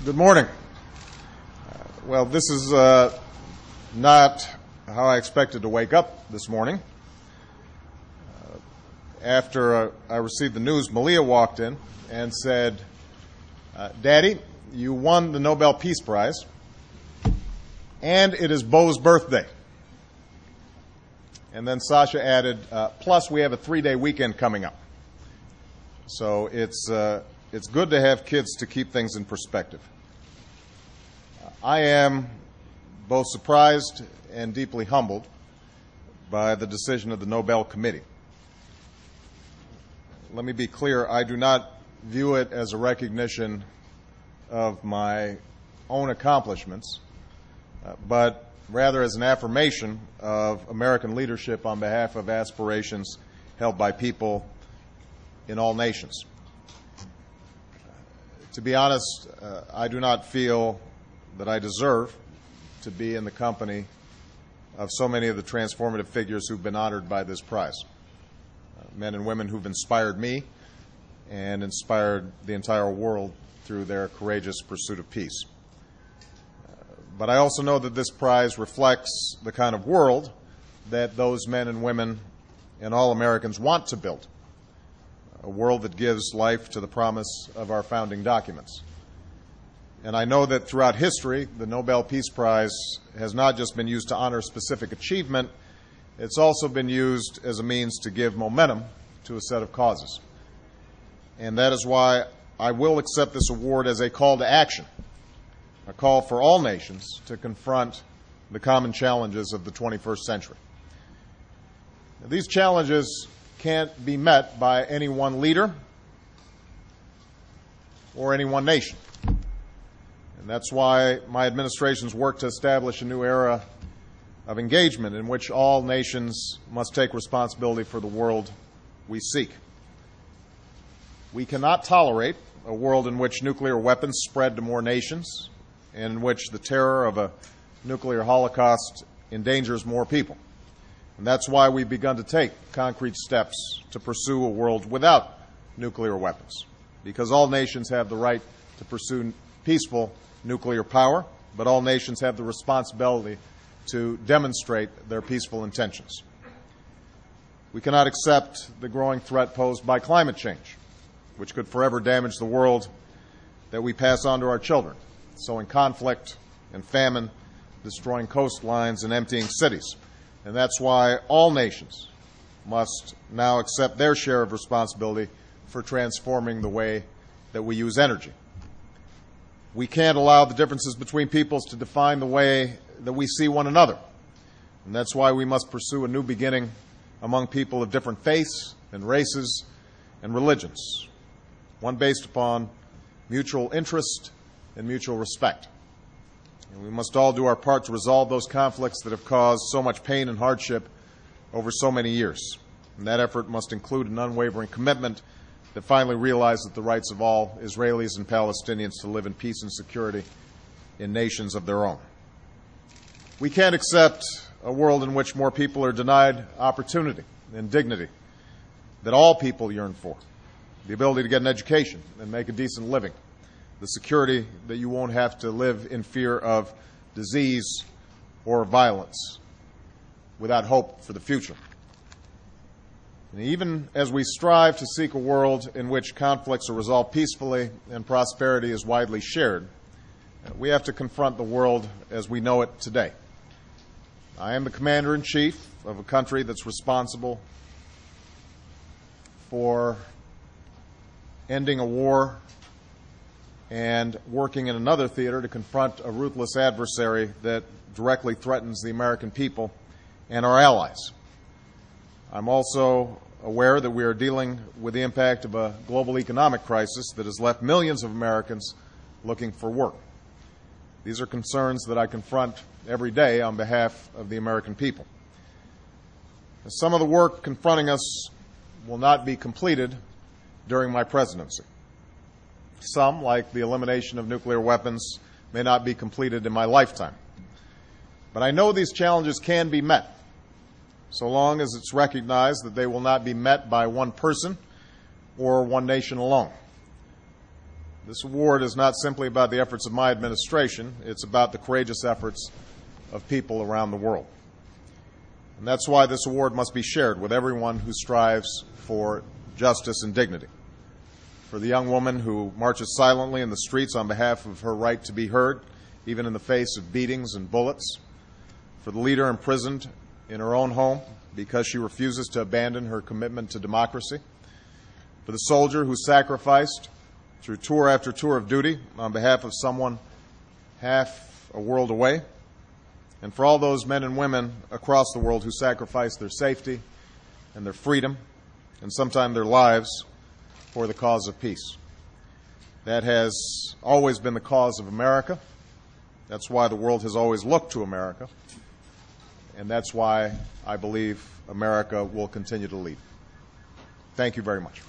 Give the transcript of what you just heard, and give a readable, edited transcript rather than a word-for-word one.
Good morning. Well, this is not how I expected to wake up this morning. After I received the news, Malia walked in and said, Daddy, you won the Nobel Peace Prize, and it is Bo's birthday. And then Sasha added, plus we have a 3-day weekend coming up. So it's good to have kids to keep things in perspective. I am both surprised and deeply humbled by the decision of the Nobel Committee. Let me be clear, I do not view it as a recognition of my own accomplishments, but rather as an affirmation of American leadership on behalf of aspirations held by people in all nations. To be honest, I do not feel that I deserve to be in the company of so many of the transformative figures who've been honored by this prize. Men and women who've inspired me and inspired the entire world through their courageous pursuit of peace. But I also know that this prize reflects the kind of world that those men and women and all Americans want to build. A world that gives life to the promise of our founding documents. And I know that throughout history, the Nobel Peace Prize has not just been used to honor specific achievement, it's also been used as a means to give momentum to a set of causes. And that is why I will accept this award as a call to action, a call for all nations to confront the common challenges of the 21st century. Now, these challenges can't be met by any one leader or any one nation. And that's why my administration's worked to establish a new era of engagement in which all nations must take responsibility for the world we seek. We cannot tolerate a world in which nuclear weapons spread to more nations and in which the terror of a nuclear holocaust endangers more people. And that's why we've begun to take concrete steps to pursue a world without nuclear weapons, because all nations have the right to pursue peaceful nuclear power, but all nations have the responsibility to demonstrate their peaceful intentions. We cannot accept the growing threat posed by climate change, which could forever damage the world that we pass on to our children, sowing conflict and famine, destroying coastlines and emptying cities. And that's why all nations must now accept their share of responsibility for transforming the way that we use energy. We can't allow the differences between peoples to define the way that we see one another. And that's why we must pursue a new beginning among people of different faiths and races and religions, one based upon mutual interest and mutual respect. And we must all do our part to resolve those conflicts that have caused so much pain and hardship over so many years. And that effort must include an unwavering commitment that finally realizes the rights of all Israelis and Palestinians to live in peace and security in nations of their own. We can't accept a world in which more people are denied opportunity and dignity that all people yearn for, the ability to get an education and make a decent living, the security that you won't have to live in fear of disease or violence without hope for the future. And even as we strive to seek a world in which conflicts are resolved peacefully and prosperity is widely shared, we have to confront the world as we know it today. I am the commander-in-chief of a country that's responsible for ending a war and working in another theater to confront a ruthless adversary that directly threatens the American people and our allies. I'm also aware that we are dealing with the impact of a global economic crisis that has left millions of Americans looking for work. These are concerns that I confront every day on behalf of the American people. Some of the work confronting us will not be completed during my presidency. Some, like the elimination of nuclear weapons, may not be completed in my lifetime. But I know these challenges can be met, so long as it's recognized that they will not be met by one person or one nation alone. This award is not simply about the efforts of my administration, it's about the courageous efforts of people around the world. And that's why this award must be shared with everyone who strives for justice and dignity. For the young woman who marches silently in the streets on behalf of her right to be heard, even in the face of beatings and bullets. For the leader imprisoned in her own home because she refuses to abandon her commitment to democracy. For the soldier who sacrificed through tour after tour of duty on behalf of someone half a world away. And for all those men and women across the world who sacrificed their safety and their freedom and sometimes their lives for the cause of peace. That has always been the cause of America. That's why the world has always looked to America. And that's why I believe America will continue to lead. Thank you very much.